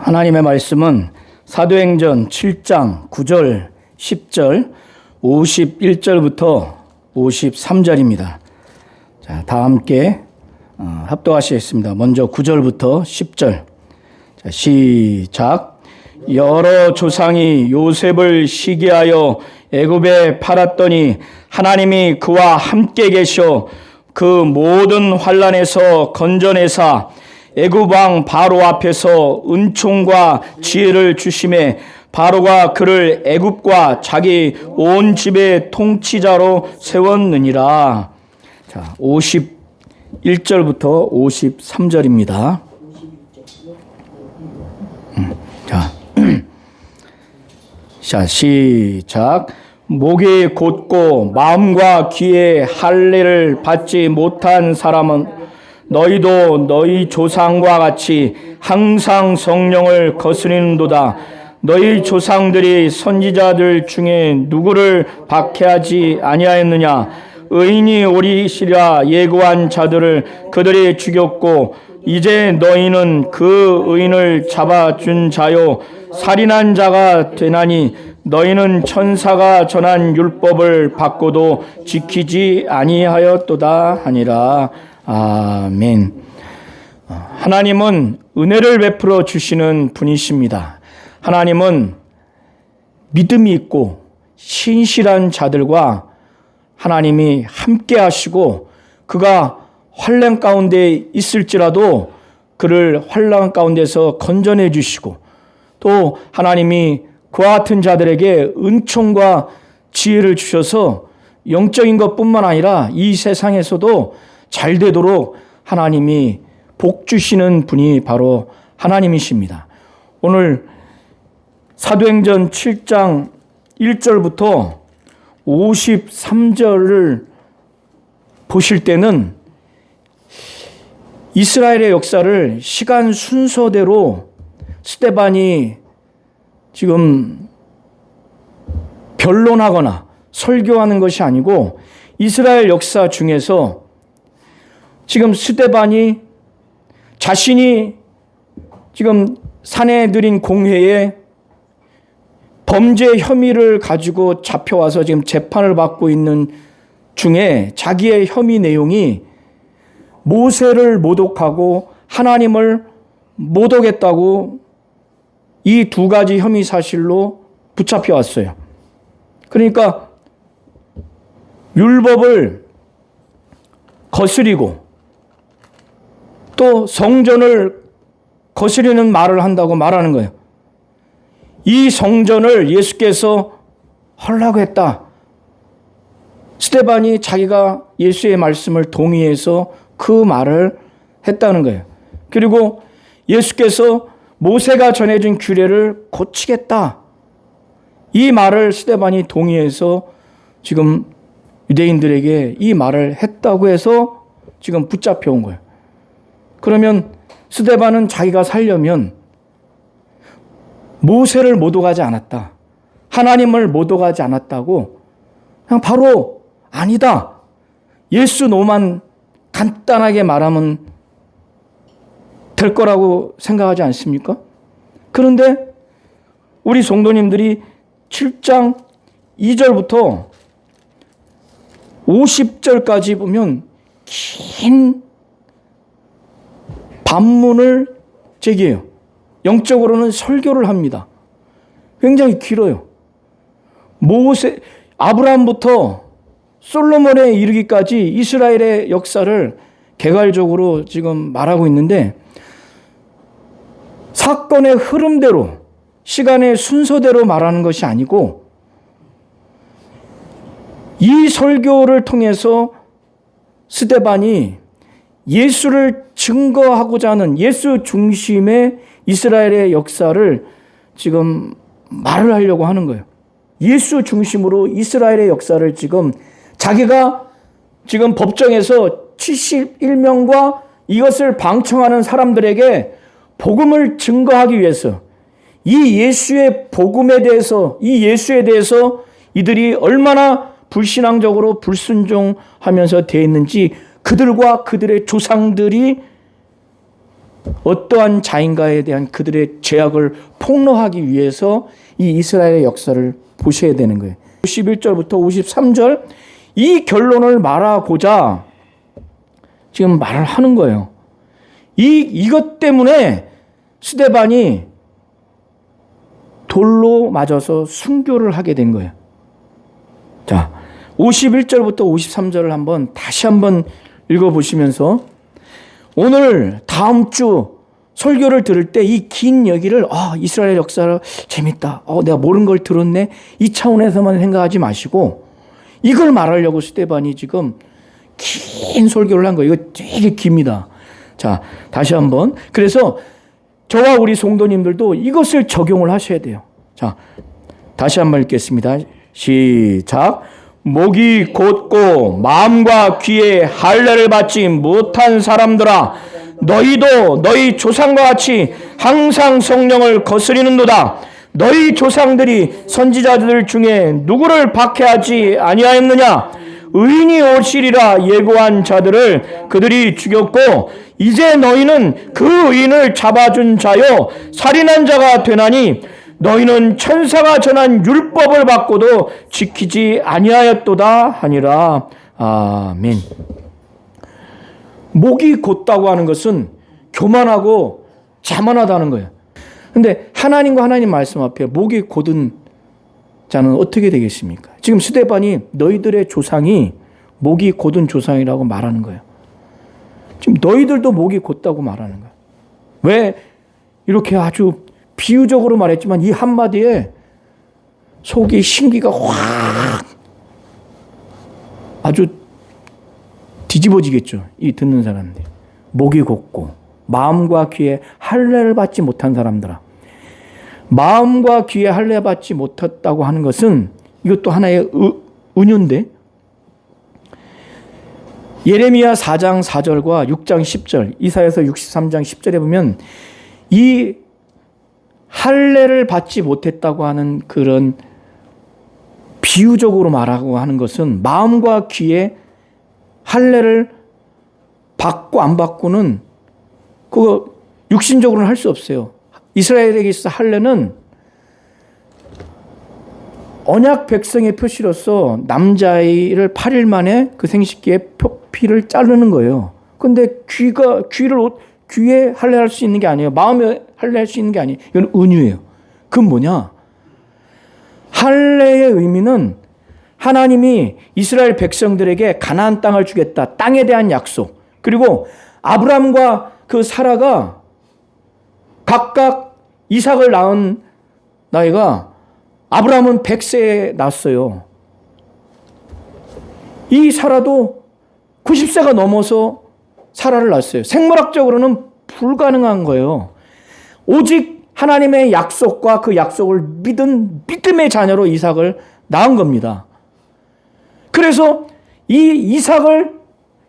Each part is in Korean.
하나님의 말씀은 사도행전 7장 9절, 10절, 51절부터 53절입니다. 자, 다 함께 합독하시겠습니다. 먼저 9절부터 10절. 자, 시작. 여러 조상이 요셉을 시기하여 애굽에 팔았더니 하나님이 그와 함께 계셔 그 모든 환난에서 건져내사 애굽 왕 바로 앞에서 은총과 지혜를 주심에 바로가 그를 애굽과 자기 온 집의 통치자로 세웠느니라. 자, 51절부터 53절입니다. 자, 시작. 목이 곧고 마음과 귀에 할례를 받지 못한 사람은 너희도 너희 조상과 같이 항상 성령을 거스리는도다. 너희 조상들이 선지자들 중에 누구를 박해하지 아니하였느냐? 의인이 오리시라 예고한 자들을 그들이 죽였고 이제 너희는 그 의인을 잡아준 자요 살인한 자가 되나니 너희는 천사가 전한 율법을 받고도 지키지 아니하였도다 하니라. 아멘. 하나님은 은혜를 베풀어 주시는 분이십니다. 하나님은 믿음이 있고 신실한 자들과 하나님이 함께 하시고 그가 환난 가운데 있을지라도 그를 환난 가운데서 건져내 주시고 또 하나님이 그와 같은 자들에게 은총과 지혜를 주셔서 영적인 것뿐만 아니라 이 세상에서도 잘 되도록 하나님이 복 주시는 분이 바로 하나님이십니다. 오늘 사도행전 7장 1절부터 53절을 보실 때는 이스라엘의 역사를 시간 순서대로 스데반이 지금 변론하거나 설교하는 것이 아니고 이스라엘 역사 중에서 지금 스데반이 자신이 지금 사내들인 공회에 범죄 혐의를 가지고 잡혀와서 지금 재판을 받고 있는 중에 자기의 혐의 내용이 모세를 모독하고 하나님을 모독했다고 이 두 가지 혐의 사실로 붙잡혀 왔어요. 그러니까 율법을 거스리고 또 성전을 거스리는 말을 한다고 말하는 거예요. 이 성전을 예수께서 헐라고 했다. 스데반이 자기가 예수의 말씀을 동의해서 그 말을 했다는 거예요. 그리고 예수께서 모세가 전해준 규례를 고치겠다. 이 말을 스데반이 동의해서 지금 유대인들에게 이 말을 했다고 해서 지금 붙잡혀 온 거예요. 그러면 스데반은 자기가 살려면 모세를 모독하지 않았다. 하나님을 모독하지 않았다고 그냥 바로 아니다. 예수 노만 간단하게 말하면 될 거라고 생각하지 않습니까? 그런데 우리 성도님들이 7장 2절부터 50절까지 보면 긴 반문을 제기해요. 영적으로는 설교를 합니다. 굉장히 길어요. 아브라함부터 솔로몬에 이르기까지 이스라엘의 역사를 개괄적으로 지금 말하고 있는데 사건의 흐름대로 시간의 순서대로 말하는 것이 아니고 이 설교를 통해서 스데반이 예수를 증거하고자 하는 예수 중심의 이스라엘의 역사를 지금 말을 하려고 하는 거예요. 예수 중심으로 이스라엘의 역사를 지금 자기가 지금 법정에서 71명과 이것을 방청하는 사람들에게 복음을 증거하기 위해서 이 예수의 복음에 대해서 이 예수에 대해서 이들이 얼마나 불신앙적으로 불순종하면서 되어 있는지 그들과 그들의 조상들이 어떠한 자인가에 대한 그들의 죄악을 폭로하기 위해서 이 이스라엘의 역사를 보셔야 되는 거예요. 51절부터 53절 이 결론을 말하고자 지금 말을 하는 거예요. 이것 때문에 스데반이 돌로 맞아서 순교를 하게 된 거예요. 자, 51절부터 53절을 다시 한번 읽어보시면서 오늘 다음 주 설교를 들을 때 이 긴 얘기를 이스라엘 역사를 재밌다. 내가 모르는 걸 들었네. 이 차원에서만 생각하지 마시고 이걸 말하려고 스데반이 지금 긴 설교를 한 거예요. 이거 되게 깁니다. 자, 다시 한번. 그래서 저와 우리 성도님들도 이것을 적용을 하셔야 돼요. 자, 다시 한번 읽겠습니다. 시작. 목이 곧고 마음과 귀에 할례를 받지 못한 사람들아, 너희도 너희 조상과 같이 항상 성령을 거스리는도다. 너희 조상들이 선지자들 중에 누구를 박해하지 아니하였느냐? 의인이 오시리라 예고한 자들을 그들이 죽였고 이제 너희는 그 의인을 잡아준 자요 살인한 자가 되나니 너희는 천사가 전한 율법을 받고도 지키지 아니하였도다 하니라. 아멘. 목이 곧다고 하는 것은 교만하고 자만하다는 거예요. 그런데 하나님과 하나님 말씀 앞에 목이 곧은 자는 어떻게 되겠습니까? 지금 스데반이 너희들의 조상이 목이 곧은 조상이라고 말하는 거예요. 지금 너희들도 목이 곧다고 말하는 거예요. 왜 이렇게 아주 비유적으로 말했지만 이 한마디에 속이 신기가 확 아주 뒤집어지겠죠. 이 듣는 사람들. 목이 곧고 마음과 귀에 할례를 받지 못한 사람들아. 마음과 귀에 할례 받지 못했다고 하는 것은 이것도 하나의 은유인데 예레미야 4장 4절과 6장 10절 이사야서 63장 10절에 보면 이 할례를 받지 못했다고 하는 그런 비유적으로 말하고 하는 것은 마음과 귀에 할례를 받고 안 받고는 그거 육신적으로는 할 수 없어요. 이스라엘에게 있어 할례는 언약 백성의 표시로서 남자아이를 8일 만에 그 생식기에 표피를 자르는 거예요. 그런데 귀에 할례할 수 있는 게 아니에요. 마음에 할례할 수 있는 게 아니에요. 이건 은유예요. 그건 뭐냐? 할례의 의미는 하나님이 이스라엘 백성들에게 가나안 땅을 주겠다. 땅에 대한 약속. 그리고 아브람과 그 사라가 각각 이삭을 낳은 나이가 아브라함은 100세에 낳았어요. 이 사라도 90세가 넘어서 사라를 낳았어요. 생물학적으로는 불가능한 거예요. 오직 하나님의 약속과 그 약속을 믿은 믿음의 자녀로 이삭을 낳은 겁니다. 그래서 이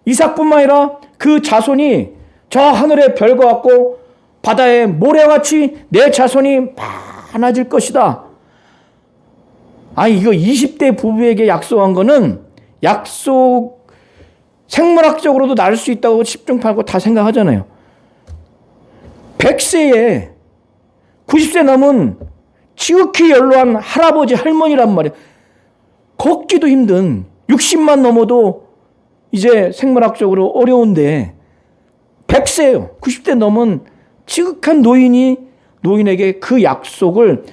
이삭뿐만 아니라 그 자손이 저 하늘의 별과 같고 바다의 모래같이 내 자손이 많아질 것이다. 아니 이거 20대 부부에게 약속한 거는 약속 생물학적으로도 날 수 있다고 10중 8구 다 생각하잖아요. 100세에 90세 넘은 지극히 연로한 할아버지 할머니란 말이에요. 걷기도 힘든 60만 넘어도 이제 생물학적으로 어려운데 100세예요. 90대 넘은 지극한 노인에게 그 약속을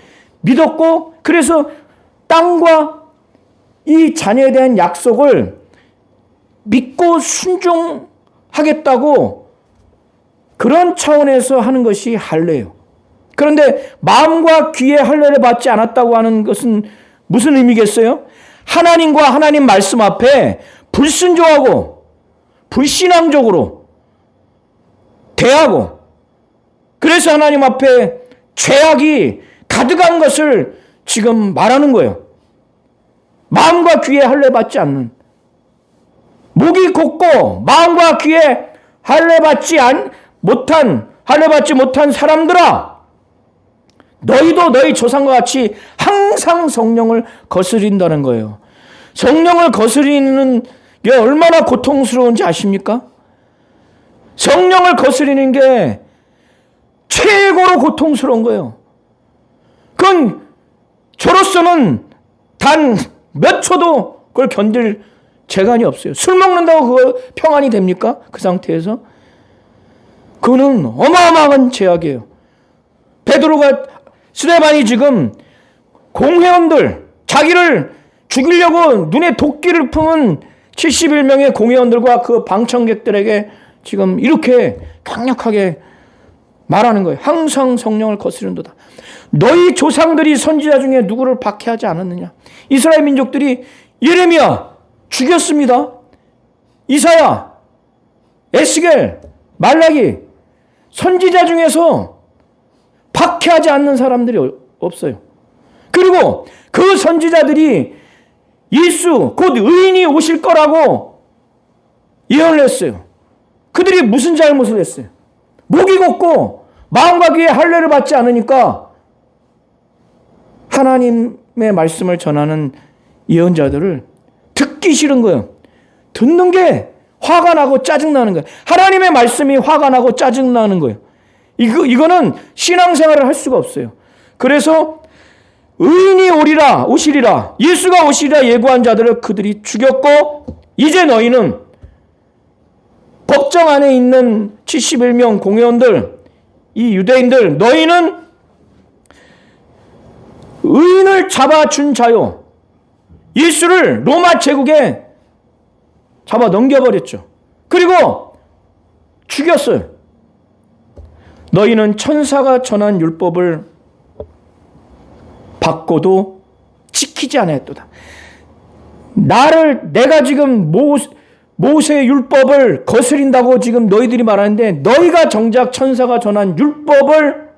믿었고 그래서 땅과 이 자녀에 대한 약속을 믿고 순종하겠다고 그런 차원에서 하는 것이 할례예요. 그런데 마음과 귀에 할례를 받지 않았다고 하는 것은 무슨 의미겠어요? 하나님과 하나님 말씀 앞에 불순종하고 불신앙적으로 대하고 그래서 하나님 앞에 죄악이 가득한 것을 지금 말하는 거예요. 마음과 귀에 할례 받지 않는 목이 곧고 마음과 귀에 할례 받지 못한 사람들아 너희도 너희 조상과 같이 항상 성령을 거스린다는 거예요. 성령을 거스리는 게 얼마나 고통스러운지 아십니까? 성령을 거스리는 게 최고로 고통스러운 거예요. 그건 저로서는 단 몇 초도 그걸 견딜 재간이 없어요. 술 먹는다고 그거 평안이 됩니까? 그 상태에서? 그거는 어마어마한 죄악이에요. 스데반이 지금 공회원들, 자기를 죽이려고 눈에 도끼를 품은 71명의 공회원들과 그 방청객들에게 지금 이렇게 강력하게 말하는 거예요. 항상 성령을 거스른도다. 너희 조상들이 선지자 중에 누구를 박해하지 않았느냐? 이스라엘 민족들이 예레미야 죽였습니다. 이사야, 에스겔, 말라기 선지자 중에서 박해하지 않는 사람들이 없어요. 그리고 그 선지자들이 예수 곧 의인이 오실 거라고 예언을 했어요. 그들이 무슨 잘못을 했어요? 목이 곱고 마음과 귀에 할례를 받지 않으니까 하나님의 말씀을 전하는 예언자들을 듣기 싫은 거예요. 듣는 게 화가 나고 짜증나는 거예요. 하나님의 말씀이 화가 나고 짜증나는 거예요. 이거는 신앙생활을 할 수가 없어요. 그래서 의인이 오시리라 예수가 오시리라 예고한 자들을 그들이 죽였고, 이제 너희는 법정 안에 있는 71명 공회원들, 이 유대인들, 너희는 의인을 잡아준 자요, 예수를 로마 제국에 잡아 넘겨버렸죠. 그리고 죽였어요. 너희는 천사가 전한 율법을 받고도 지키지 않았도다. 내가 지금 모세의 율법을 거스린다고 지금 너희들이 말하는데, 너희가 정작 천사가 전한 율법을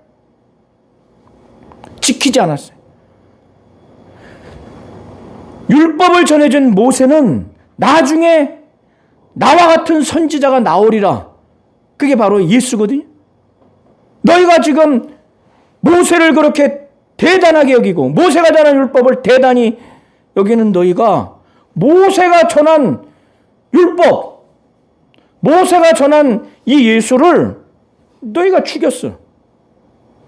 지키지 않았어요. 율법을 전해준 모세는 나중에 나와 같은 선지자가 나오리라. 그게 바로 예수거든요. 너희가 지금 모세를 그렇게 대단하게 여기고 모세가 전한 율법을 대단히 여기는 너희가 모세가 전한 율법, 모세가 전한 이 예수를 너희가 죽였어.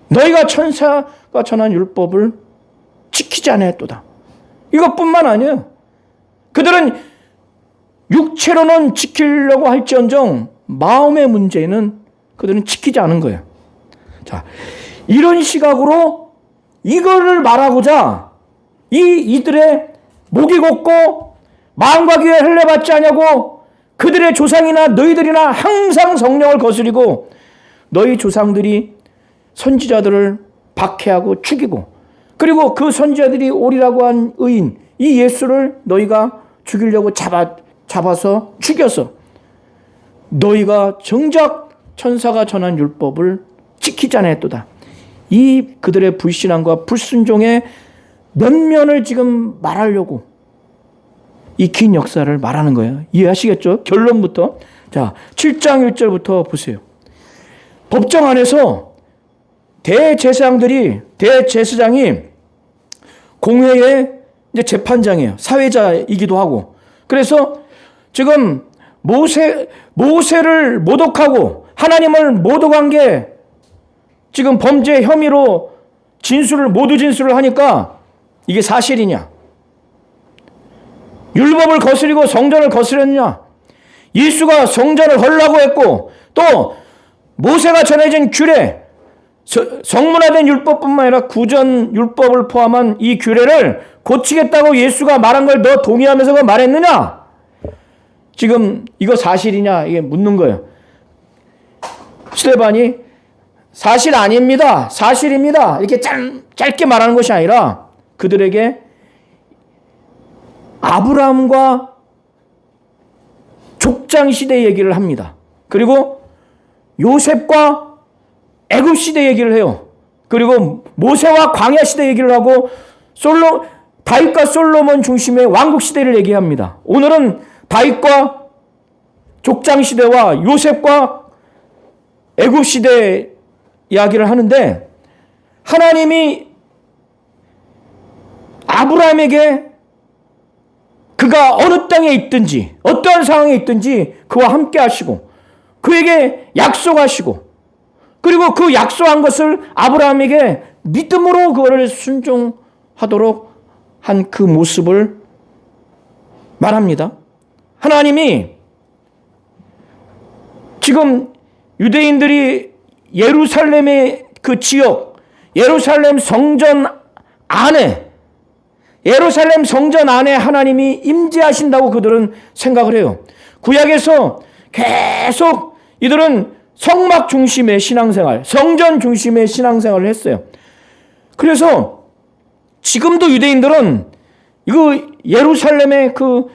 너희가 천사가 전한 율법을 지키지 않았도다. 이것뿐만 아니에요. 그들은 육체로는 지키려고 할지언정 마음의 문제는 그들은 지키지 않은 거예요. 자, 이런 시각으로 이거를 말하고자 이들의 목이 곱고 마음과 귀에 할례받지 않냐고 그들의 조상이나 너희들이나 항상 성령을 거스리고 너희 조상들이 선지자들을 박해하고 죽이고, 그리고 그 선지자들이 오리라고 한 의인 이 예수를 너희가 죽이려고 잡아서 죽여서 너희가 정작 천사가 전한 율법을 지키지 않았도다. 이 그들의 불신앙과 불순종의 면면을 지금 말하려고 이 긴 역사를 말하는 거예요. 이해하시겠죠? 결론부터. 자, 7장 1절부터 보세요. 법정 안에서 대제사장이 공회의 이제 재판장이에요. 사회자이기도 하고. 그래서 지금 모세를 모독하고 하나님을 모독한 게 지금 범죄 혐의로 모두 진술을 하니까 이게 사실이냐? 율법을 거스리고 성전을 거스렸느냐? 예수가 성전을 헐라고 했고, 또 모세가 전해진 규례, 성문화된 율법뿐만 아니라 구전 율법을 포함한 이 규례를 고치겠다고 예수가 말한 걸 너 동의하면서 그걸 말했느냐? 지금 이거 사실이냐? 이게 묻는 거예요. 스데반이 사실 아닙니다. 사실입니다. 이렇게 짧게 말하는 것이 아니라 그들에게 아브라함과 족장 시대 얘기를 합니다. 그리고 요셉과 애굽 시대 얘기를 해요. 그리고 모세와 광야 시대 얘기를 하고 다윗과 솔로몬 중심의 왕국 시대를 얘기합니다. 오늘은 다윗과 족장 시대와 요셉과 애굽 시대 이야기를 하는데, 하나님이 아브라함에게 그가 어느 땅에 있든지 어떠한 상황에 있든지 그와 함께 하시고 그에게 약속하시고 그리고 그 약속한 것을 아브라함에게 믿음으로 그거를 순종하도록 한 그 모습을 말합니다. 하나님이 지금 유대인들이 예루살렘의 그 지역, 예루살렘 성전 안에 하나님이 임재하신다고 그들은 생각을 해요. 구약에서 계속 이들은 성막 중심의 신앙생활, 성전 중심의 신앙생활을 했어요. 그래서 지금도 유대인들은 이거 예루살렘의 그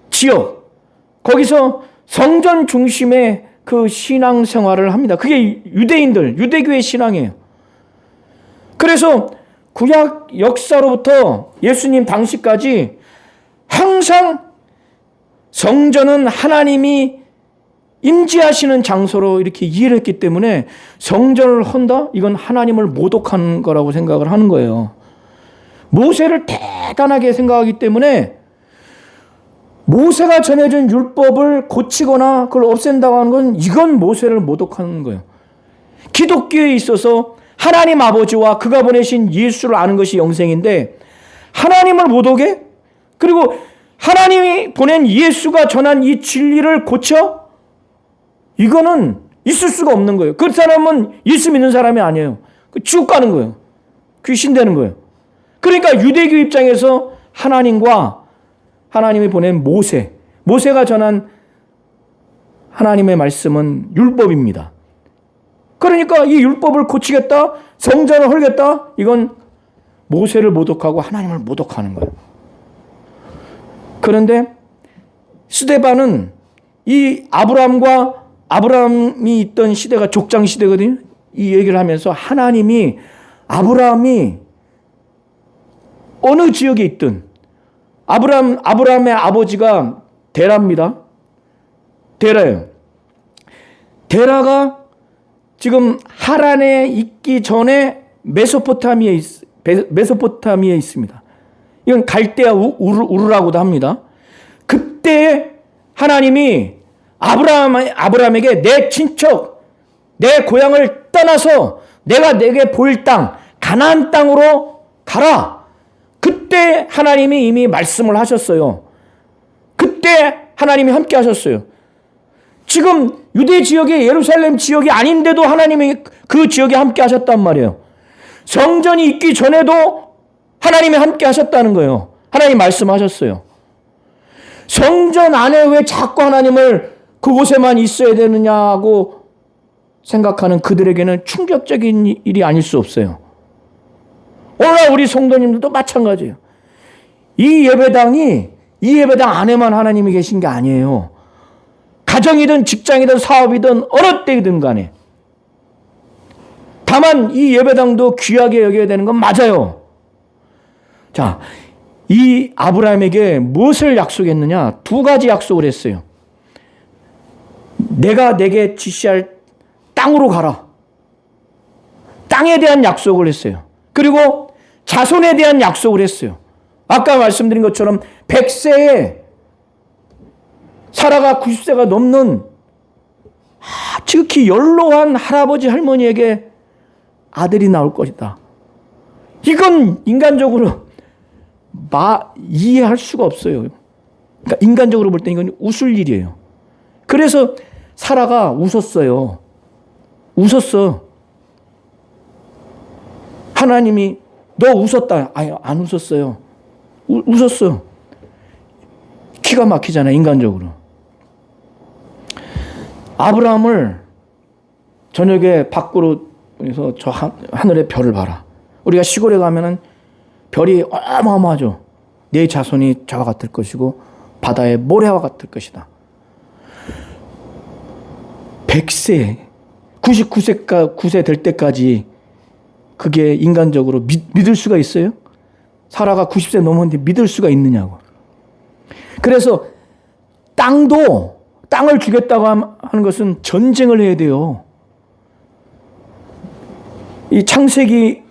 지역, 거기서 성전 중심의 그 신앙생활을 합니다. 그게 유대교의 신앙이에요. 그래서 구약 역사로부터 예수님 당시까지 항상 성전은 하나님이 임재하시는 장소로 이렇게 이해를 했기 때문에 성전을 헌다? 이건 하나님을 모독하는 거라고 생각을 하는 거예요. 모세를 대단하게 생각하기 때문에 모세가 전해준 율법을 고치거나 그걸 없앤다고 하는 건 이건 모세를 모독하는 거예요. 기독교에 있어서 하나님 아버지와 그가 보내신 예수를 아는 것이 영생인데 하나님을 모독해? 그리고 하나님이 보낸 예수가 전한 이 진리를 고쳐? 이거는 있을 수가 없는 거예요. 그 사람은 예수 믿는 사람이 아니에요. 지옥 가는 거예요. 귀신 되는 거예요. 그러니까 유대교 입장에서 하나님과 하나님이 보낸 모세가 전한 하나님의 말씀은 율법입니다. 그러니까 이 율법을 고치겠다, 성전을 헐겠다, 이건 모세를 모독하고 하나님을 모독하는 거예요. 그런데 스데반은 이 아브라함이 있던 시대가 족장 시대거든요. 이 얘기를 하면서 아브라함이 어느 지역에 있든 아브라함의 아버지가 데라입니다. 데라예요. 데라가 지금 하란에 있기 전에 메소포타미아에 있습니다. 이건 갈대아 우르라고도 합니다. 그때 하나님이 아브라함에게 내 친척, 내 고향을 떠나서 내가 내게 보일 땅, 가나안 땅으로 가라. 그때 하나님이 이미 말씀을 하셨어요. 그때 하나님이 함께 하셨어요. 지금 유대 지역이 예루살렘 지역이 아닌데도 하나님이 그 지역에 함께 하셨단 말이에요. 성전이 있기 전에도 하나님이 함께 하셨다는 거예요. 하나님 말씀하셨어요. 성전 안에 왜 자꾸 하나님을 그곳에만 있어야 되느냐고 생각하는 그들에게는 충격적인 일이 아닐 수 없어요. 오늘 우리 성도님들도 마찬가지예요. 이 예배당 안에만 하나님이 계신 게 아니에요. 가정이든 직장이든 사업이든 어느 때이든 간에. 다만 이 예배당도 귀하게 여겨야 되는 건 맞아요. 자, 이 아브라함에게 무엇을 약속했느냐? 두 가지 약속을 했어요. 내가 내게 지시할 땅으로 가라. 땅에 대한 약속을 했어요. 그리고 자손에 대한 약속을 했어요. 아까 말씀드린 것처럼 100세에 사라가 90세가 넘는 지극히 연로한 할아버지 할머니에게 아들이 나올 것이다. 이건 인간적으로 이해할 수가 없어요. 그러니까 인간적으로 볼 때 이건 웃을 일이에요. 그래서 사라가 웃었어요. 웃었어. 하나님이 너 웃었다. 아니, 안 웃었어요. 웃었어. 기가 막히잖아요, 인간적으로. 아브라함을 저녁에 밖으로 해서 저 하늘의 별을 봐라. 우리가 시골에 가면은 별이 어마어마하죠. 네 자손이 저와 같을 것이고 바다의 모래와 같을 것이다. 100세, 99세 될 때까지 그게 인간적으로 믿을 수가 있어요? 사라가 90세 넘었는데 믿을 수가 있느냐고. 그래서 땅을 주겠다고 하는 것은 전쟁을 해야 돼요. 이 창세기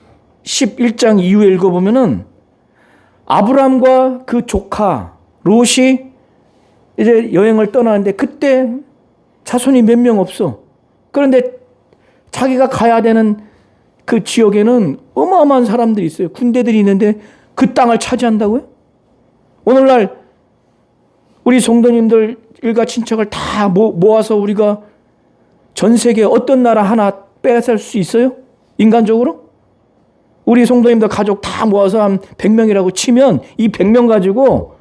11장 이후에 읽어보면은 아브람과 그 조카 롯이 이제 여행을 떠나는데 그때 자손이 몇 명 없어. 그런데 자기가 가야 되는 그 지역에는 어마어마한 사람들이 있어요. 군대들이 있는데 그 땅을 차지한다고요? 오늘날 우리 성도님들 일가 친척을 다 모아서 우리가 전 세계 어떤 나라 하나 빼앗을 수 있어요? 인간적으로? 우리 성도님들 가족 다 모아서 한 100명이라고 치면 이 100명 가지고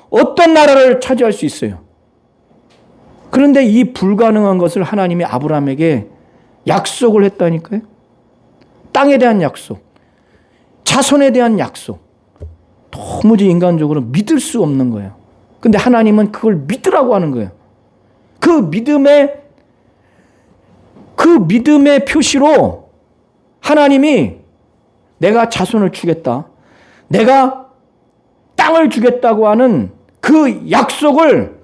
어떤 나라를 차지할 수 있어요? 그런데 이 불가능한 것을 하나님이 아브라함에게 약속을 했다니까요. 땅에 대한 약속, 자손에 대한 약속. 도무지 인간적으로 믿을 수 없는 거예요. 근데 하나님은 그걸 믿으라고 하는 거예요. 그 믿음의 표시로 하나님이 내가 자손을 주겠다, 내가 땅을 주겠다고 하는 그 약속을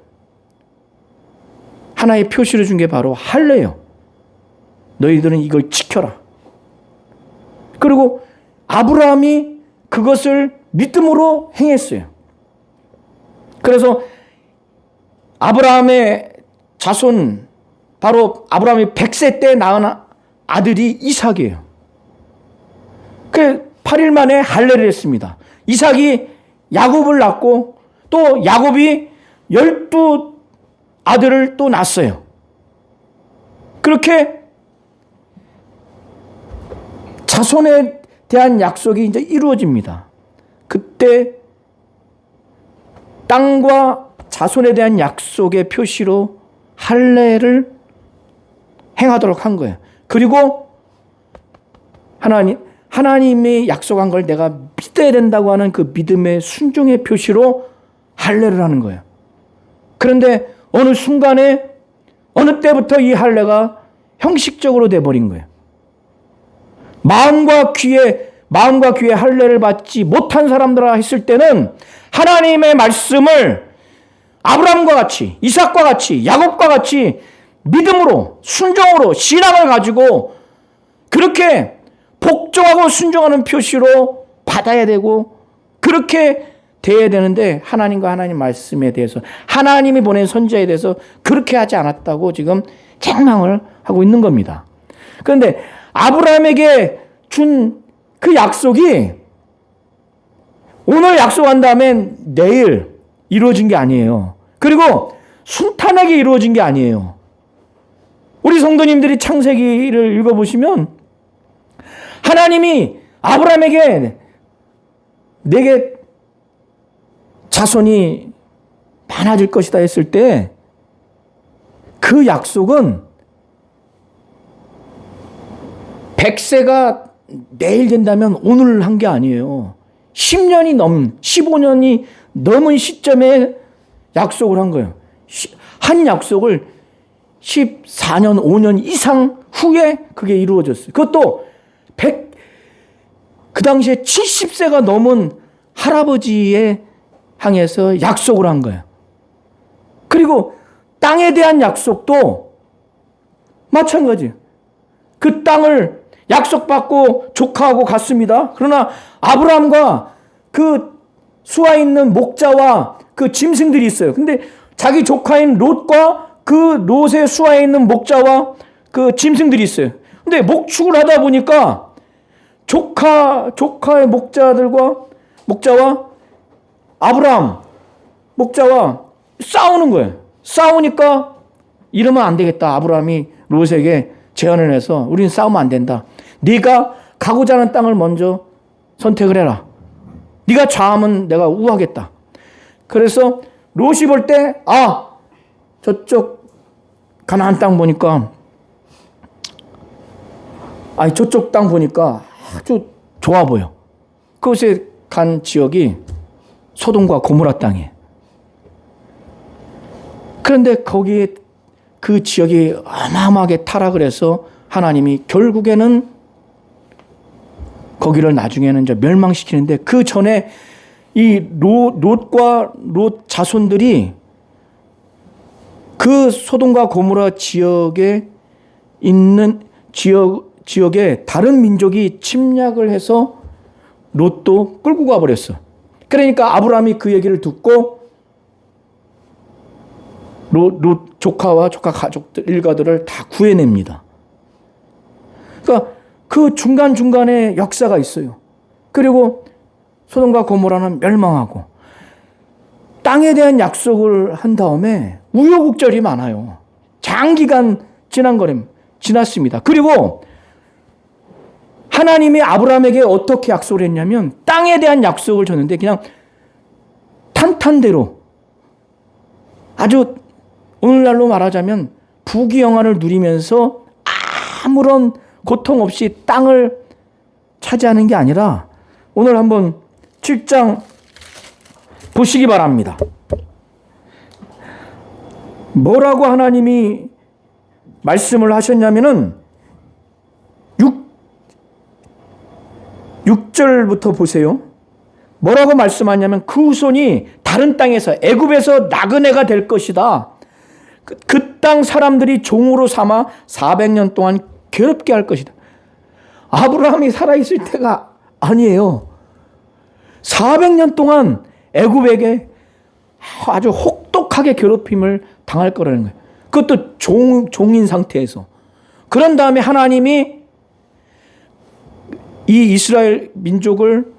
하나의 표시로 준 게 바로 할례예요. 너희들은 이걸 지켜라. 그리고 아브라함이 그것을 믿음으로 행했어요. 그래서 아브라함의 자손, 바로 아브라함이 100세 때 낳은 아들이 이삭이에요. 그 8일 만에 할례를 했습니다. 이삭이 야곱을 낳고 또 야곱이 12아들을 또 낳았어요. 그렇게 자손에 대한 약속이 이제 이루어집니다. 그때 땅과 자손에 대한 약속의 표시로 할례를 행하도록 한 거예요. 그리고 하나님이 약속한 걸 내가 믿어야 된다고 하는 그 믿음의 순종의 표시로 할례를 하는 거예요. 그런데 어느 순간에 어느 때부터 이 할례가 형식적으로 돼버린 거예요. 마음과 귀에 할례를 받지 못한 사람들아 했을 때는 하나님의 말씀을 아브라함과 같이, 이삭과 같이, 야곱과 같이 믿음으로, 순종으로, 신앙을 가지고 그렇게 복종하고 순종하는 표시로 받아야 되고 그렇게 돼야 되는데 하나님과 하나님 말씀에 대해서, 하나님이 보낸 선지자에 대해서 그렇게 하지 않았다고 지금 책망을 하고 있는 겁니다. 그런데 아브라함에게 준 그 약속이 오늘 약속한 다음에 내일 이루어진 게 아니에요. 그리고 순탄하게 이루어진 게 아니에요. 우리 성도님들이 창세기를 읽어보시면 하나님이 아브라함에게 내게 자손이 많아질 것이다 했을 때 그 약속은 100세가 내일 된다면 오늘 한 게 아니에요. 15년이 넘은 시점에 약속을 한 거예요. 한 약속을 14년, 5년 이상 후에 그게 이루어졌어요. 그것도 그 당시에 70세가 넘은 할아버지에 향해서 약속을 한 거예요. 그리고 땅에 대한 약속도 마찬가지예요. 그 땅을 약속받고 조카하고 갔습니다. 그러나 아브라함과 그 수하에 있는 목자와 그 짐승들이 있어요. 근데 자기 조카인 롯과 그 롯의 수하에 있는 목자와 그 짐승들이 있어요. 근데 목축을 하다 보니까 조카의 목자와 아브라함 목자와 싸우는 거예요. 싸우니까 이러면 안 되겠다. 아브라함이 롯에게 제안을 해서 우리는 싸우면 안 된다. 네가 가고자 하는 땅을 먼저 선택을 해라. 네가 좌하면 내가 우하겠다. 그래서 롯이 볼 때 저쪽 가나안 땅 보니까 저쪽 땅 보니까 아주 좋아 보여. 그곳에 간 지역이 소돔과 고모라 땅이에요. 그런데 거기에 그 지역이 어마어마하게 타락을 해서 하나님이 결국에는 거기를 나중에는 이제 멸망시키는데 그 전에 이 롯과 롯 자손들이 그 소돔과 고모라 지역에 있는 지역에 다른 민족이 침략을 해서 롯도 끌고 가버렸어. 그러니까 아브라함이 그 얘기를 듣고 롯 조카와 조카 가족들, 일가들을 다 구해냅니다. 그러니까 그 중간중간에 역사가 있어요. 그리고 소돔과 고모라는 멸망하고 땅에 대한 약속을 한 다음에 우여곡절이 많아요. 장기간 지났습니다. 그리고 하나님이 아브라함에게 어떻게 약속을 했냐면 땅에 대한 약속을 줬는데 그냥 탄탄대로 아주 오늘날로 말하자면 부귀영화를 누리면서 아무런 고통 없이 땅을 차지하는 게 아니라 오늘 한번 7장 보시기 바랍니다. 뭐라고 하나님이 말씀을 하셨냐면은 6절부터 보세요. 뭐라고 말씀하냐면 그 후손이 다른 땅에서 애굽에서 나그네가 될 것이다. 그 땅 사람들이 종으로 삼아 400년 동안 괴롭게 할 것이다. 아브라함이 살아있을 때가 아니에요. 400년 동안 애굽에게 아주 혹독하게 괴롭힘을 당할 거라는 거예요. 그것도 종인 상태에서. 그런 다음에 하나님이 이 이스라엘 민족을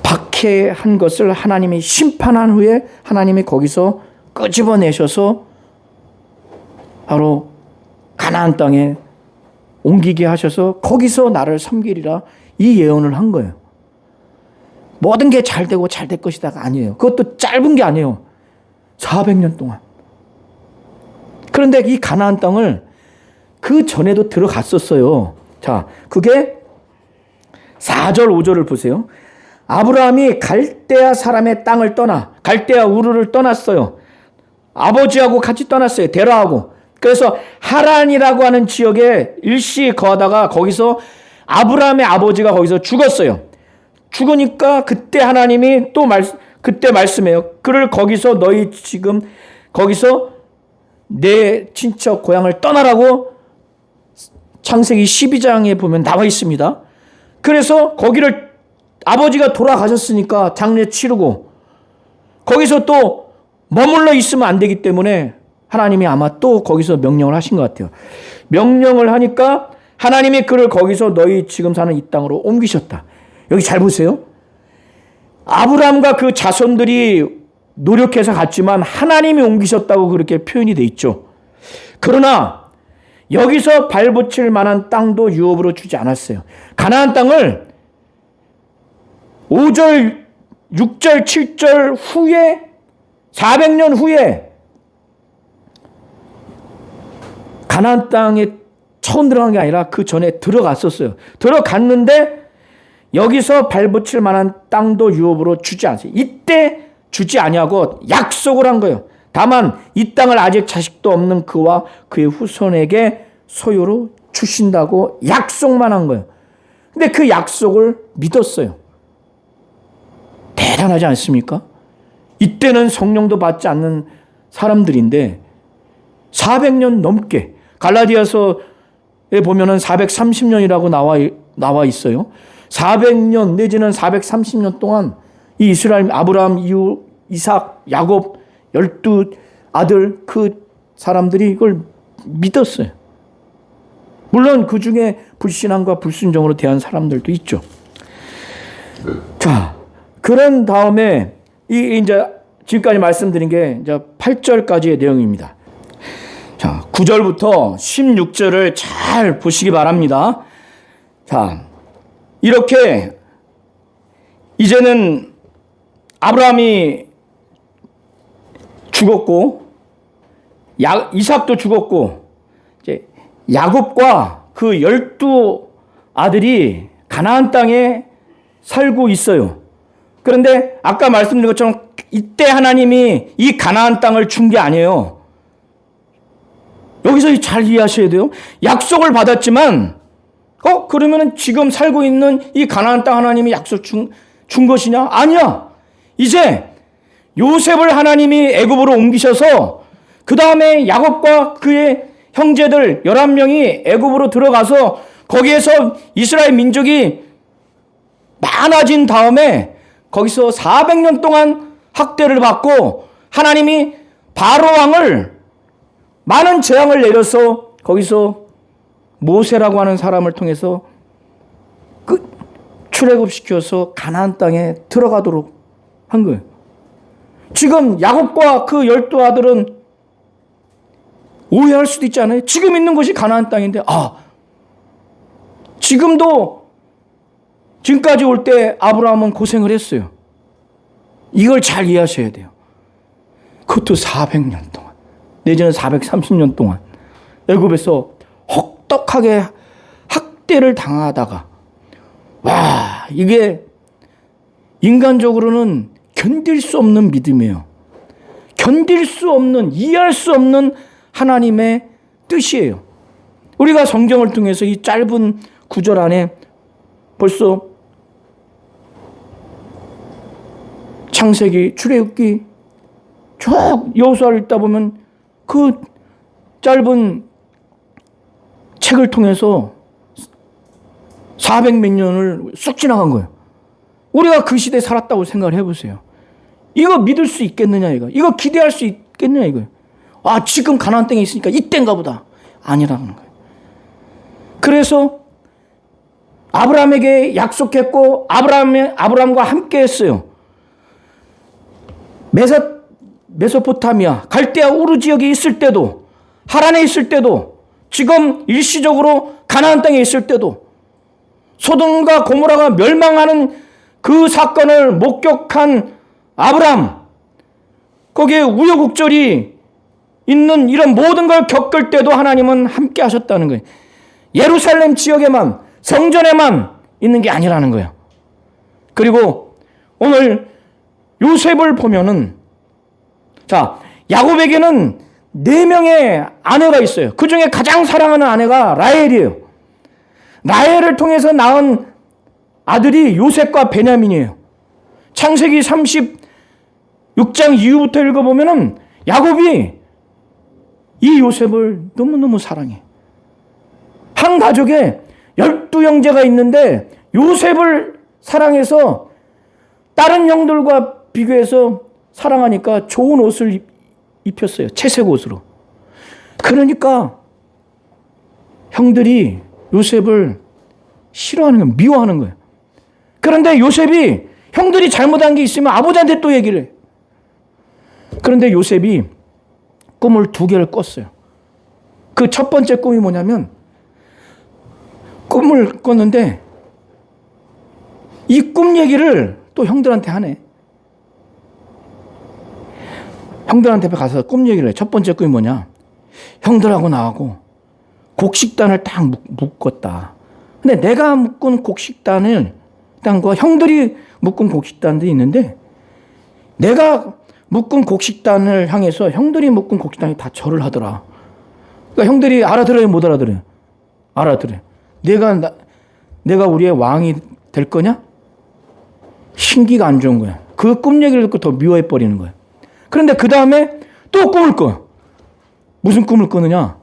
박해한 것을 하나님이 심판한 후에 하나님이 거기서 끄집어내셔서 바로 가나안 땅에 옮기게 하셔서 거기서 나를 섬기리라 이 예언을 한 거예요. 모든 게 잘 되고 잘 될 것이다가 아니에요. 그것도 짧은 게 아니에요. 400년 동안. 그런데 이 가나안 땅을 그 전에도 들어갔었어요. 자, 그게 4절 5절을 보세요. 아브라함이 갈대아 사람의 땅을 떠나 갈대아 우르를 떠났어요. 아버지하고 같이 떠났어요. 데라하고. 그래서 하란이라고 하는 지역에 일시 거하다가 거기서 아브라함의 아버지가 거기서 죽었어요. 죽으니까 그때 하나님이 그때 말씀해요. 그를 거기서 너희 지금 거기서 내 친척 고향을 떠나라고 창세기 12장에 보면 나와 있습니다. 그래서 거기를 아버지가 돌아가셨으니까 장례 치르고 거기서 또 머물러 있으면 안 되기 때문에 하나님이 아마 또 거기서 명령을 하신 것 같아요. 명령을 하니까 하나님이 그를 거기서 너희 지금 사는 이 땅으로 옮기셨다. 여기 잘 보세요. 아브라함과 그 자손들이 노력해서 갔지만 하나님이 옮기셨다고 그렇게 표현이 돼 있죠. 그러나 여기서 발붙일 만한 땅도 유업으로 주지 않았어요. 가나안 땅을 5절, 6절, 7절 후에 400년 후에 가나안 땅에 처음 들어간 게 아니라 그 전에 들어갔었어요. 들어갔는데 여기서 발붙일 만한 땅도 유업으로 주지 않았어요. 이때 주지 아니하고 약속을 한 거예요. 다만 이 땅을 아직 자식도 없는 그와 그의 후손에게 소유로 주신다고 약속만 한 거예요. 근데 그 약속을 믿었어요. 대단하지 않습니까? 이때는 성령도 받지 않는 사람들인데 400년 넘게 갈라디아서에 보면은 430년이라고 나와 있어요. 400년 내지는 430년 동안 이 이스라엘 아브라함 이후 이삭, 야곱 12아들 그 사람들이 이걸 믿었어요. 물론 그 중에 불신앙과 불순종으로 대한 사람들도 있죠. 자, 그런 다음에 이제 지금까지 말씀드린 게 이제 8절까지의 내용입니다. 자, 9절부터 16절을 잘 보시기 바랍니다. 자, 이렇게 이제는 아브라함이 죽었고 이삭도 죽었고 이제 야곱과 그 12아들이 가나안 땅에 살고 있어요. 그런데 아까 말씀드린 것처럼 이때 하나님이 이 가나안 땅을 준 게 아니에요. 여기서 잘 이해하셔야 돼요. 약속을 받았지만 그러면은 지금 살고 있는 이 가나안 땅 하나님이 약속 준 것이냐? 아니야. 이제 요셉을 하나님이 애굽으로 옮기셔서 그 다음에 야곱과 그의 형제들 11명이 애굽으로 들어가서 거기에서 이스라엘 민족이 많아진 다음에 거기서 400년 동안 학대를 받고 하나님이 바로 왕을 많은 재앙을 내려서 거기서 모세라고 하는 사람을 통해서 출애굽시켜서 가나안 땅에 들어가도록 한 거예요. 지금 야곱과 그 12아들은 오해할 수도 있지 않아요? 지금 있는 곳이 가나안 땅인데 지금까지 올 때 아브라함은 고생을 했어요. 이걸 잘 이해하셔야 돼요. 그것도 400년 동안, 내지는 430년 동안 애굽에서 혹독하게 학대를 당하다가 이게 인간적으로는 견딜 수 없는 믿음이에요. 견딜 수 없는, 이해할 수 없는 하나님의 뜻이에요. 우리가 성경을 통해서 이 짧은 구절 안에 벌써 창세기, 출애굽기 쭉 여호수아를 읽다 보면 그 짧은 책을 통해서 400몇 년을 쑥 지나간 거예요. 우리가 그 시대에 살았다고 생각을 해보세요. 이거 믿을 수 있겠느냐 이거 기대할 수 있겠느냐 이거예요. 지금 가나안 땅에 있으니까 이때인가 보다. 아니라는 거예요. 그래서 아브라함에게 약속했고 아브라함과 함께 했어요. 메소포타미아, 갈대아 우르 지역에 있을 때도, 하란에 있을 때도, 지금 일시적으로 가나안 땅에 있을 때도, 소돔과 고모라가 멸망하는 그 사건을 목격한 아브라함, 거기에 우여곡절이 있는 이런 모든 걸 겪을 때도 하나님은 함께 하셨다는 거예요. 예루살렘 지역에만, 성전에만 있는 게 아니라는 거예요. 그리고 오늘 요셉을 보면은, 야곱에게는 4명의 아내가 있어요. 그 중에 가장 사랑하는 아내가 라헬이에요. 라헬을 통해서 낳은 아들이 요셉과 베냐민이에요. 창세기 36장 이후부터 읽어보면은 야곱이 이 요셉을 너무너무 사랑해. 한 가족에 12형제가 있는데 요셉을 사랑해서 다른 형들과 비교해서 사랑하니까 좋은 옷을 입혔어요. 채색 옷으로. 그러니까 형들이 요셉을 싫어하는 거예요. 미워하는 거예요. 그런데 요셉이 형들이 잘못한 게 있으면 아버지한테 또 얘기를 해요. 그런데 요셉이 꿈을 2개를 꿨어요. 그 첫 번째 꿈이 뭐냐면, 꿈을 꿨는데 이 꿈 얘기를 또 형들한테 하네. 형들한테 가서 꿈 얘기를 해. 첫 번째 꿈이 뭐냐? 형들하고 나하고 곡식단을 딱 묶었다. 근데 내가 묶은 곡식단을, 땅과 형들이 묶은 곡식단들이 있는데, 내가 묶은 곡식단을 향해서 형들이 묶은 곡식단이 다 절을 하더라. 그러니까 형들이 알아들어요, 못 알아들어요? 알아들어요. 내가 우리의 왕이 될 거냐? 신기가 안 좋은 거야. 그 꿈 얘기를 듣고 더 미워해 버리는 거야. 그런데 그 다음에 또 꿈을 꿔. 무슨 꿈을 꾸느냐?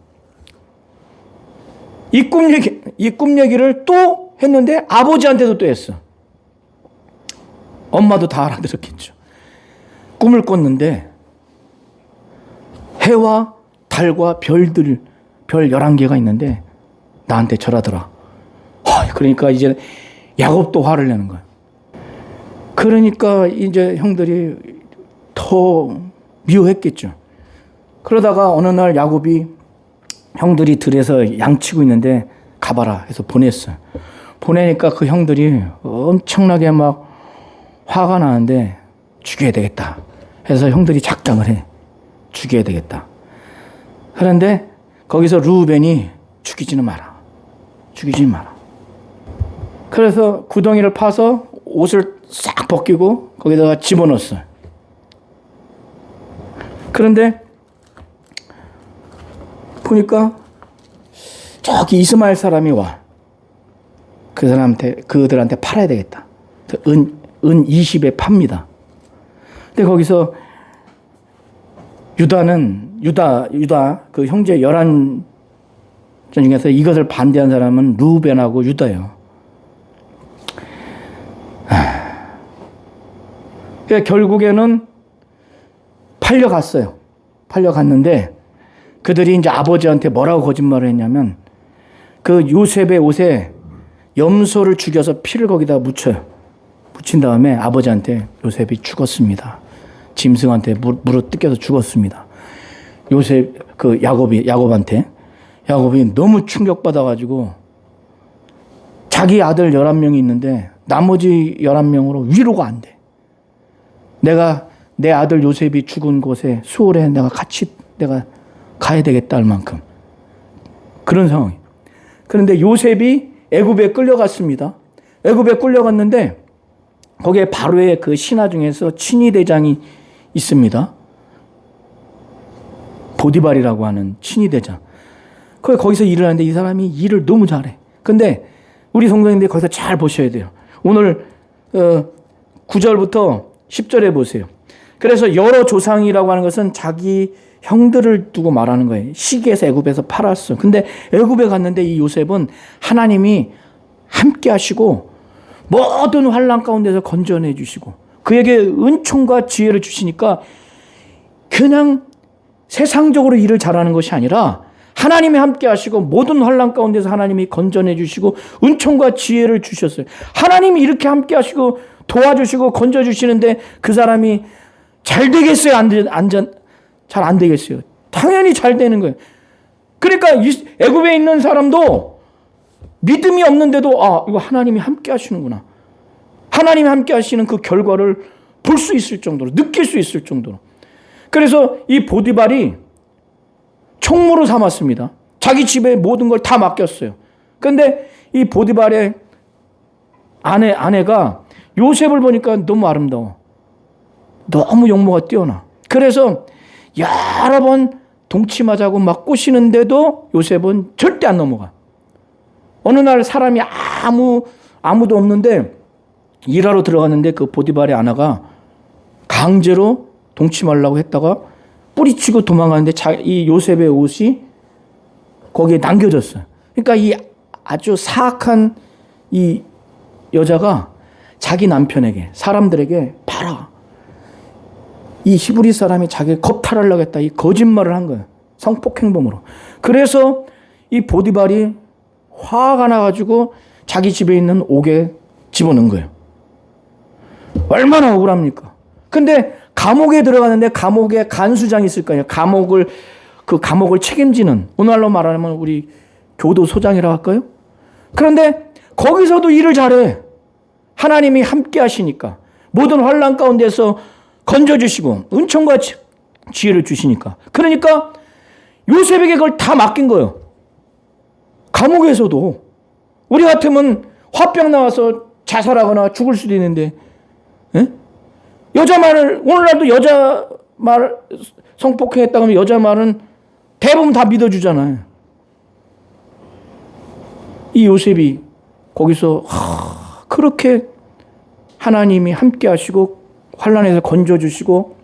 이 꿈 얘기를 또 했는데 아버지한테도 또 했어. 엄마도 다 알아들었겠죠. 꿈을 꿨는데 해와 달과 별 11개가 있는데 나한테 절하더라. 그러니까 이제 야곱도 화를 내는 거야. 그러니까 이제 형들이 더 미워했겠죠. 그러다가 어느 날 야곱이 형들이 들에서 양치고 있는데 가봐라 해서 보냈어요. 보내니까 그 형들이 엄청나게 막 화가 나는데 죽여야 되겠다 해서 형들이 작정을 해. 죽여야 되겠다. 그런데 거기서 루벤이 죽이지 마라. 그래서 구덩이를 파서 옷을 싹 벗기고 거기다가 집어넣었어요. 그런데 보니까 저기 이스마엘 사람이 와. 그들한테 팔아야 되겠다. 은 20에 팝니다. 근데 거기서 유다 그 형제 11전 중에서 이것을 반대한 사람은 루벤하고 유다예요. 그러니까 결국에는 팔려갔어요. 하려 갔는데 그들이 이제 아버지한테 뭐라고 거짓말을 했냐면 그 요셉의 옷에 염소를 죽여서 피를 거기다 묻힌 다음에 아버지한테 요셉이 죽었습니다. 짐승한테 물어 뜯겨서 죽었습니다. 야곱한테 야곱이 너무 충격받아가지고 자기 아들 11명이 있는데 나머지 11명으로 위로가 안 돼. 내가 내 아들 요셉이 죽은 곳에 수월에 내가 가야 되겠다 할 만큼 그런 상황이에요. 그런데 요셉이 애굽에 끌려갔습니다. 애굽에 끌려갔는데 거기에 바로의 그 신하 중에서 친위대장이 있습니다. 보디발이라고 하는 친위대장. 거기서 일을 하는데 이 사람이 일을 너무 잘해. 근데 우리 성도님들이 거기서 잘 보셔야 돼요. 오늘 9절부터 10절에 보세요. 그래서 여러 조상이라고 하는 것은 자기 형들을 두고 말하는 거예요. 시기에서 애굽에서 팔았어. 근데 애굽에 갔는데 이 요셉은 하나님이 함께 하시고 모든 환난 가운데서 건져내 주시고 그에게 은총과 지혜를 주시니까 그냥 세상적으로 일을 잘하는 것이 아니라 하나님이 함께 하시고 모든 환난 가운데서 하나님이 건져내 주시고 은총과 지혜를 주셨어요. 하나님이 이렇게 함께 하시고 도와주시고 건져주시는데 그 사람이 잘 되겠어요? 잘 안 되겠어요? 당연히 잘 되는 거예요. 그러니까 애굽에 있는 사람도 믿음이 없는데도 이거 하나님이 함께 하시는구나. 하나님이 함께 하시는 그 결과를 볼 수 있을 정도로 느낄 수 있을 정도로. 그래서 이 보디발이 총무로 삼았습니다. 자기 집에 모든 걸 다 맡겼어요. 그런데 이 보디발의 아내가 요셉을 보니까 너무 아름다워. 너무 용모가 뛰어나. 그래서 여러 번 동침하자고 막 꼬시는데도 요셉은 절대 안 넘어가. 어느 날 사람이 아무도 없는데 일하러 들어갔는데 그 보디발의 아내가 강제로 동침하려고 했다가 뿌리치고 도망가는데 이 요셉의 옷이 거기에 남겨졌어요. 그러니까 이 아주 사악한 이 여자가 자기 남편에게 사람들에게 봐라. 이 히브리 사람이 자기를 겁탈하려고 했다. 이 거짓말을 한 거예요. 성폭행범으로. 그래서 이 보디발이 화가 나가지고 자기 집에 있는 옥에 집어넣은 거예요. 얼마나 억울합니까? 근데 감옥에 들어가는데 감옥에 간수장이 있을 거예요. 그 감옥을 책임지는, 오늘날로 말하면 우리 교도소장이라고 할까요? 그런데 거기서도 일을 잘해. 하나님이 함께 하시니까. 모든 환난 가운데서 건져주시고 은총과 지혜를 주시니까. 그러니까 요셉에게 그걸 다 맡긴 거예요. 감옥에서도. 우리 같으면 화병 나와서 자살하거나 죽을 수도 있는데, 에? 여자 말을, 오늘날도 여자 말 성폭행했다 그러면 여자 말은 대부분 다 믿어주잖아요. 이 요셉이 거기서 그렇게 하나님이 함께 하시고 환난에서 건져주시고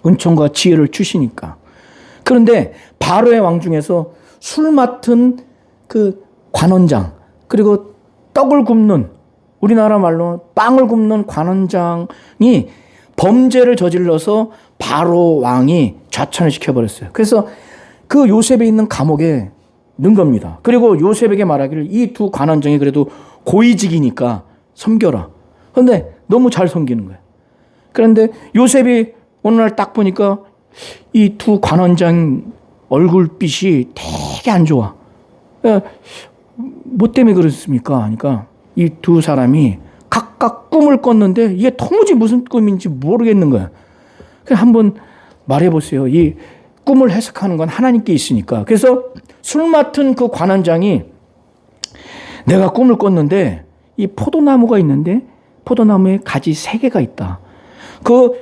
은총과 지혜를 주시니까. 그런데 바로의 왕 중에서 술 맡은 그 관원장, 그리고 떡을 굽는, 우리나라 말로 빵을 굽는 관원장이 범죄를 저질러서 바로 왕이 좌천을 시켜버렸어요. 그래서 그 요셉에 있는 감옥에 넣은 겁니다. 그리고 요셉에게 말하기를 이 두 관원장이 그래도 고위직이니까 섬겨라. 그런데 너무 잘 섬기는 거예요. 그런데 요셉이 어느 날 딱 보니까 이 두 관원장 얼굴빛이 되게 안 좋아. 뭐 때문에 그렇습니까? 하니까 이 두 사람이 각각 꿈을 꿨는데 이게 도무지 무슨 꿈인지 모르겠는 거야. 그냥 한번 말해보세요. 이 꿈을 해석하는 건 하나님께 있으니까. 그래서 술 맡은 그 관원장이 내가 꿈을 꿨는데 이 포도나무가 있는데 포도나무에 가지 3개가 있다. 그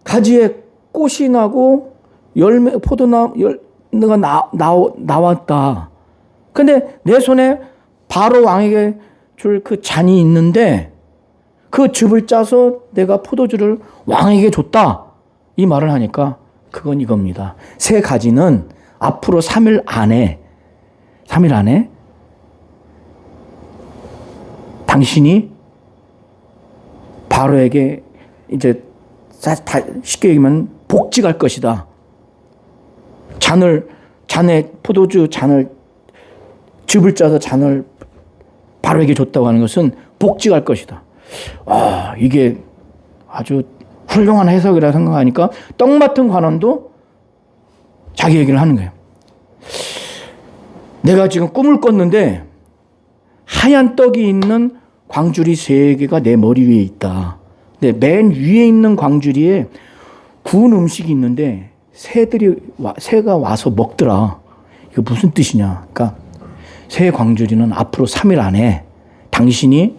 가지에 꽃이 나고 포도나무가 나왔다. 근데 내 손에 바로 왕에게 줄 그 잔이 있는데 그 즙을 짜서 내가 포도주를 왕에게 줬다. 이 말을 하니까 그건 이겁니다. 3가지는 앞으로 3일 안에 당신이 바로에게 이제 쉽게 얘기하면 복직할 것이다. 잔에 포도주 잔을 즙을 짜서 잔을 바로에게 줬다고 하는 것은 복직할 것이다. 이게 아주 훌륭한 해석이라 생각하니까 떡 맡은 관원도 자기 얘기를 하는 거예요. 내가 지금 꿈을 꿨는데 하얀 떡이 있는 광주리 3개가 내 머리 위에 있다. 근데 맨 위에 있는 광주리에 구운 음식이 있는데 새가 와서 먹더라. 이거 무슨 뜻이냐? 그러니까 새 광주리는 앞으로 3일 안에 당신이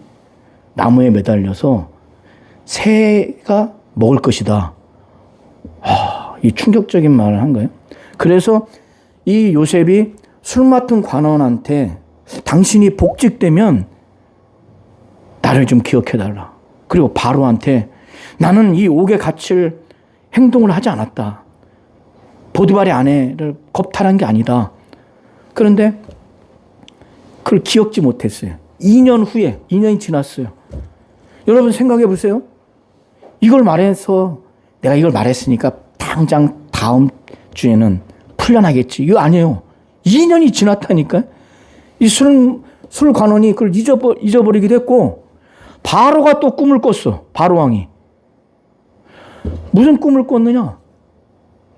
나무에 매달려서 새가 먹을 것이다. 이 충격적인 말을 한 거예요. 그래서 이 요셉이 술 맡은 관원한테 당신이 복직되면 나를 좀 기억해달라. 그리고 바로한테 나는 이 옥에 갇힐 행동을 하지 않았다. 보디발의 아내를 겁탈한 게 아니다. 그런데 그걸 기억지 못했어요. 2년 후에, 2년이 지났어요. 여러분 생각해 보세요. 이걸 말해서 내가 이걸 말했으니까 당장 다음 주에는 풀려나겠지. 이거 아니에요. 2년이 지났다니까. 이 술 관원이 그걸 잊어버리기도 했고 바로가 또 꿈을 꿨어. 바로 왕이. 무슨 꿈을 꿨느냐?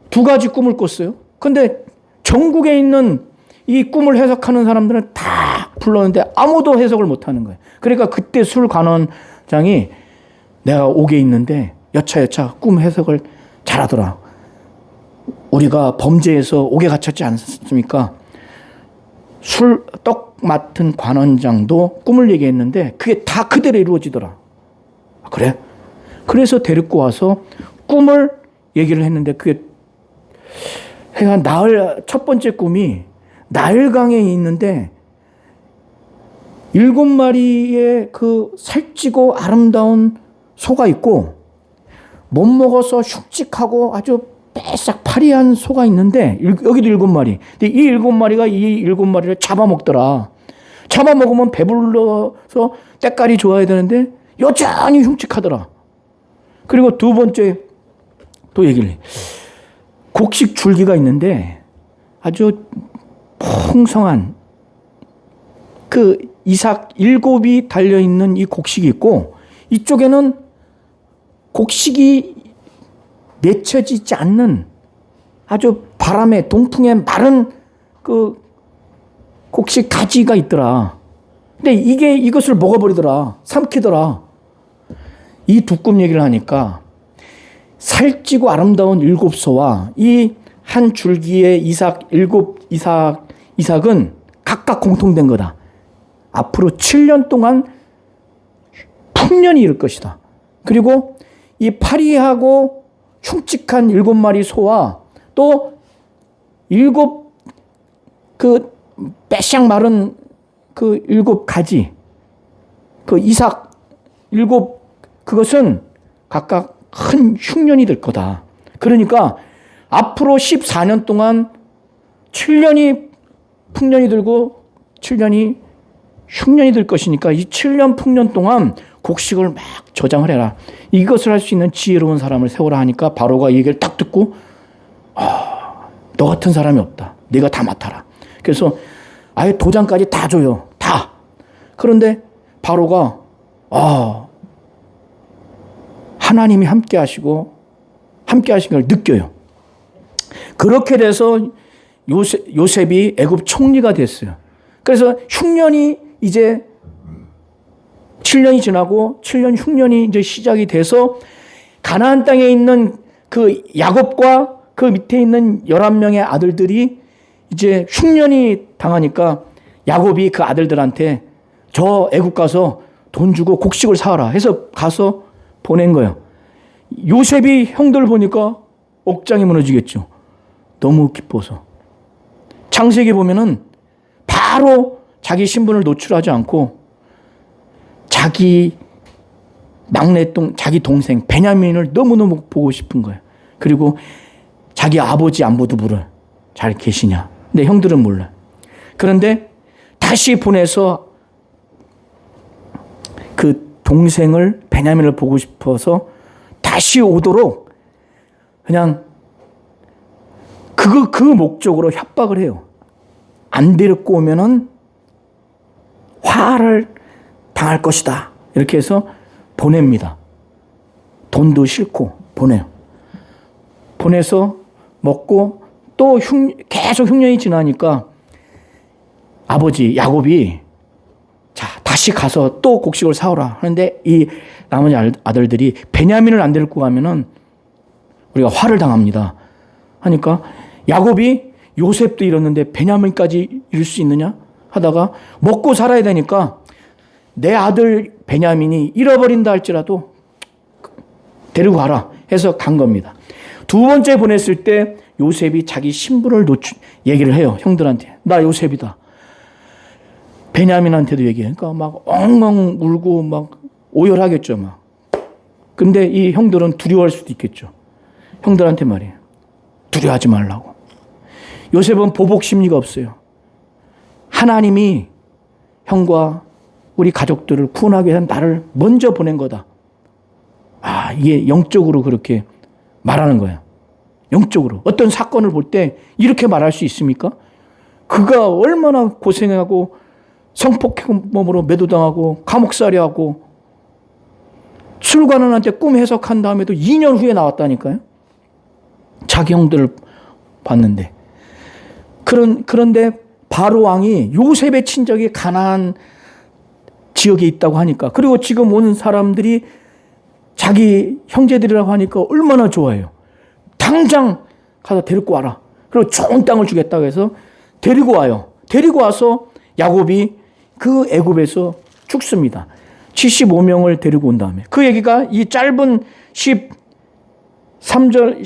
2가지 꿈을 꿨어요. 근데 전국에 있는 이 꿈을 해석하는 사람들은 다 불렀는데 아무도 해석을 못하는 거예요. 그러니까 그때 술 관원장이 내가 옥에 있는데 여차여차 꿈 해석을 잘하더라. 우리가 범죄에서 옥에 갇혔지 않습니까? 떡 맡은 관원장도 꿈을 얘기했는데 그게 다 그대로 이루어지더라. 그래? 그래서 데리고 와서 꿈을 얘기를 했는데 그게 첫 번째 꿈이 나일강에 있는데 7마리의 그 살찌고 아름다운 소가 있고 못 먹어서 흉측하고 아주 빼싹 파리한 소가 있는데 여기도 7마리. 근데 이 7마리가 이 7마리를 잡아먹더라. 잡아먹으면 배불러서 때깔이 좋아야 되는데 여전히 흉측하더라. 그리고 2번째 또 얘기를 해. 곡식 줄기가 있는데 아주 풍성한 그 이삭 7이 달려있는 이 곡식이 있고 이쪽에는 곡식이 맺혀지지 않는 아주 바람에 동풍에 마른 그 곡식 가지가 있더라. 근데 이것을 먹어버리더라. 삼키더라. 이 두 꿈 얘기를 하니까 살찌고 아름다운 7소와 이 한 줄기의 이삭은 각각 공통된 거다. 앞으로 7년 동안 풍년이 이를 것이다. 그리고 이 파리하고 흉측한 7마리 소와 또 7 그 빼샥 마른 그 7가지 그 이삭 7 그것은 각각 큰 흉년이 될 거다. 그러니까 앞으로 14년 동안 7년이 풍년이 들고 7년이 흉년이 될 것이니까 이 7년 풍년 동안 곡식을 막 저장을 해라. 이것을 할 수 있는 지혜로운 사람을 세우라 하니까 바로가 이 얘기를 딱 듣고 너 같은 사람이 없다. 네가 다 맡아라. 그래서 아예 도장까지 다 줘요. 다. 그런데 바로가 하나님이 함께 하신 걸 느껴요. 그렇게 돼서 요셉이 애굽 총리가 됐어요. 그래서 흉년이 이제 7년이 지나고 7년 흉년이 이제 시작이 돼서 가나안 땅에 있는 그 야곱과 그 밑에 있는 11명의 아들들이 이제 흉년이 당하니까 야곱이 그 아들들한테 저 애굽 가서 돈 주고 곡식을 사와라 해서 가서 보낸 거예요. 요셉이 형들 보니까 억장이 무너지겠죠. 너무 기뻐서. 창세기 보면은 바로 자기 신분을 노출하지 않고 자기 자기 동생 베냐민을 너무너무 보고 싶은 거예요. 그리고 자기 아버지 안부도 물어요. 잘 계시냐. 근데 형들은 몰라. 그런데 다시 보내서 그 동생을 베냐민을 보고 싶어서 다시 오도록 그냥 그 목적으로 협박을 해요. 안 데리고 오면은 화를 당할 것이다. 이렇게 해서 보냅니다. 돈도 싫고 보내요. 보내서 먹고 또 계속 흉년이 지나니까 아버지 야곱이 자 다시 가서 또 곡식을 사오라 하는데 이 나머지 아들들이 베냐민을 안 데리고 가면은 우리가 화를 당합니다. 하니까 야곱이 요셉도 잃었는데 베냐민까지 잃을 수 있느냐 하다가 먹고 살아야 되니까 내 아들 베냐민이 잃어버린다 할지라도 데리고 가라 해서 간 겁니다. 두 번째 보냈을 때 요셉이 자기 신분을 얘기를 해요. 형들한테. 나 요셉이다. 베냐민한테도 얘기해. 그러니까 막 엉엉 울고 막 오열하겠죠. 막. 근데 이 형들은 두려워할 수도 있겠죠. 형들한테 말이에요. 두려워하지 말라고. 요셉은 보복 심리가 없어요. 하나님이 형과 우리 가족들을 구원하기 위해서 나를 먼저 보낸 거다. 아, 이게 영적으로 그렇게 말하는 거예요. 영적으로. 어떤 사건을 볼 때 이렇게 말할 수 있습니까? 그가 얼마나 고생하고 성폭행범으로 매도당하고 감옥살이하고 술관원한테 꿈 해석한 다음에도 2년 후에 나왔다니까요. 자기 형들을 봤는데. 그런데 바로 왕이 요셉의 친척이 가나안 지역에 있다고 하니까 그리고 지금 온 사람들이 자기 형제들이라고 하니까 얼마나 좋아해요. 당장 가서 데리고 와라. 그리고 좋은 땅을 주겠다고 해서 데리고 와요. 데리고 와서 야곱이 그 애굽에서 죽습니다. 75명을 데리고 온 다음에 그 얘기가 이 짧은 13절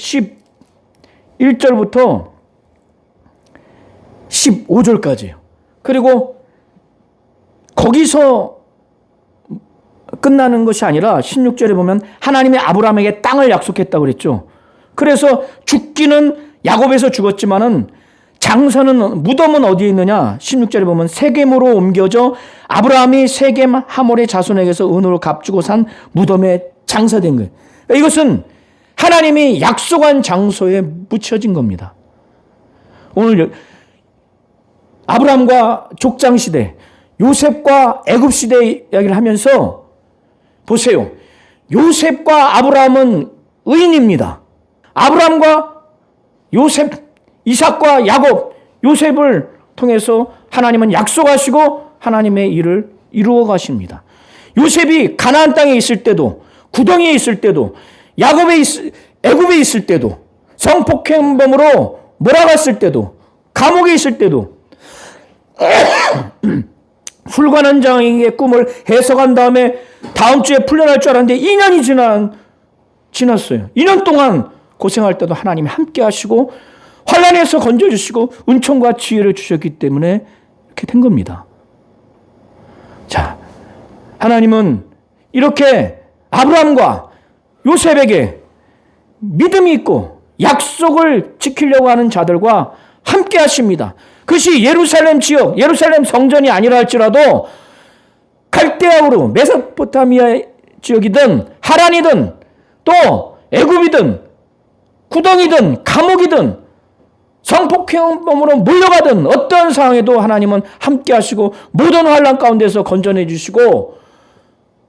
11절부터 15절까지예요. 그리고 거기서 끝나는 것이 아니라 16절에 보면 하나님이 아브라함에게 땅을 약속했다고 그랬죠. 그래서 죽기는 야곱에서 죽었지만은 장사는 무덤은 어디에 있느냐? 16절에 보면 세겜으로 옮겨져 아브라함이 세겜 하몰의 자손에게서 은으로 값주고 산 무덤에 장사된 거예요. 그러니까 이것은 하나님이 약속한 장소에 묻혀진 겁니다. 오늘 아브라함과 족장 시대, 요셉과 애굽 시대 이야기를 하면서 보세요. 요셉과 아브라함은 의인입니다. 아브라함과 요셉, 이삭과 야곱, 요셉을 통해서 하나님은 약속하시고 하나님의 일을 이루어 가십니다. 요셉이 가나안 땅에 있을 때도, 구덩이에 있을 때도, 애굽에 있을 때도, 성폭행범으로 몰아갔을 때도, 감옥에 있을 때도 술관원장에게 꿈을 해석한 다음에 다음 주에 풀려날 줄 알았는데 2년이 지났어요. 2년 동안 고생할 때도 하나님이 함께 하시고 환난에서 건져주시고 은총과 지혜를 주셨기 때문에 이렇게 된 겁니다. 자, 하나님은 이렇게 아브라함과 요셉에게 믿음이 있고 약속을 지키려고 하는 자들과 함께 하십니다. 그것이 예루살렘 지역, 예루살렘 성전이 아니라 할지라도 갈대아우르, 메소포타미아 지역이든 하란이든 또 애굽이든 구덩이든 감옥이든 성폭행범으로 몰려가든 어떤 상황에도 하나님은 함께 하시고 모든 환난 가운데서 건져내 주시고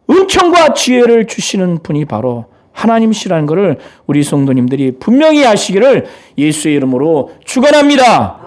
은총과 지혜를 주시는 분이 바로 하나님이시라는 것을 우리 성도님들이 분명히 아시기를 예수의 이름으로 축원합니다.